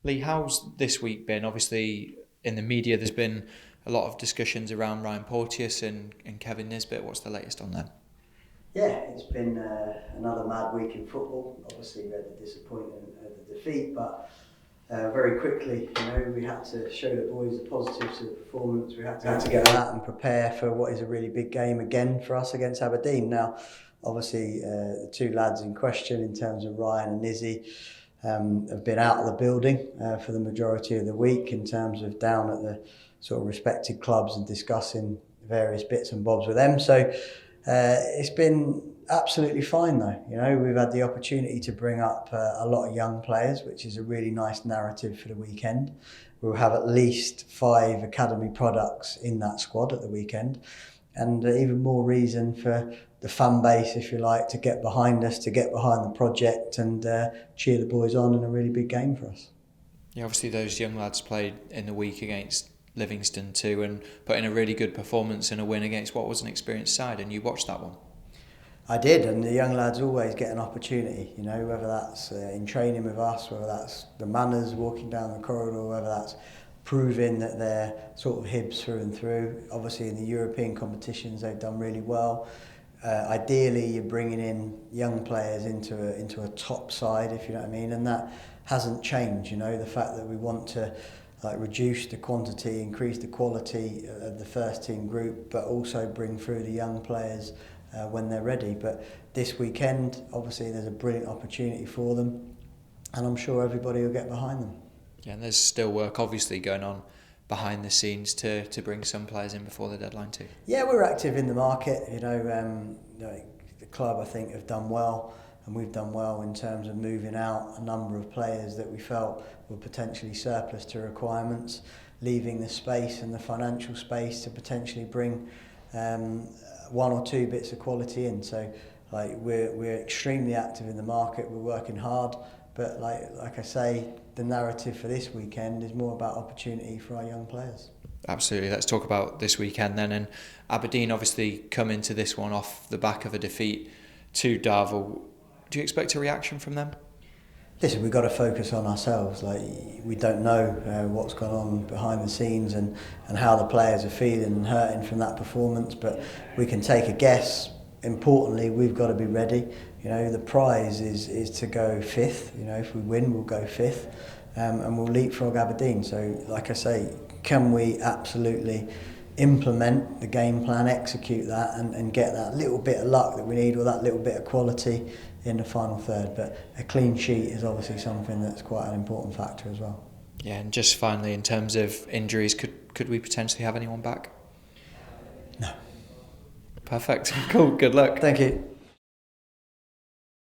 Lee, how's this week been? Obviously, in the media, there's been a lot of discussions around Ryan Porteous and Kevin Nisbet. What's the latest on them? Yeah, it's been another mad week in football. Obviously, we had the disappointment of the defeat, but very quickly, we had to show the boys the positives of the performance. We had to get out and prepare for what is a really big game again for us against Aberdeen. Now, obviously, the two lads in question, in terms of Ryan and Izzy, have been out of the building for the majority of the week, in terms of down at the sort of respected clubs and discussing various bits and bobs with them. So it's been absolutely fine though. We've had the opportunity to bring up a lot of young players, which is a really nice narrative for the weekend. We'll have at least 5 academy products in that squad at the weekend, and even more reason for the fan base, if you like, to get behind us, to get behind the project, and cheer the boys on in a really big game for us. Yeah, obviously those young lads played in the week against Livingston too and put in a really good performance and a win against what was an experienced side, and you watched that one. I did, and the young lads always get an opportunity, whether that's in training with us, whether that's the manners walking down the corridor, whether that's proving that they're sort of Hibs through and through. Obviously in the European competitions they've done really well. Ideally you're bringing in young players into a top side, if you know what I mean, and that hasn't changed. The fact that we want to reduce the quantity, increase the quality of the first team group, but also bring through the young players when they're ready. But this weekend, obviously, there's a brilliant opportunity for them, and I'm sure everybody will get behind them. Yeah, and there's still work obviously going on behind the scenes to bring some players in before the deadline too. Yeah, we're active in the market. The club, I think, have done well, and we've done well in terms of moving out a number of players that we felt were potentially surplus to requirements, leaving the space and the financial space to potentially bring one or two bits of quality in. So we're extremely active in the market. We're working hard, but like I say, the narrative for this weekend is more about opportunity for our young players. Absolutely. Let's talk about this weekend then. And Aberdeen obviously come into this one off the back of a defeat to Darvel. Do you expect a reaction from them? Listen, we've got to focus on ourselves. We don't know what's gone on behind the scenes and how the players are feeling and hurting from that performance, but we can take a guess. Importantly, we've got to be ready. The prize is to go fifth. If we win, we'll go fifth, and we'll leapfrog Aberdeen. So, like I say, can we absolutely implement the game plan, execute that, and get that little bit of luck that we need, or that little bit of quality in the final third? But a clean sheet is obviously something that's quite an important factor as well. Yeah, and just finally, in terms of injuries, could we potentially have anyone back? No. Perfect. Cool. Good luck. Thank you.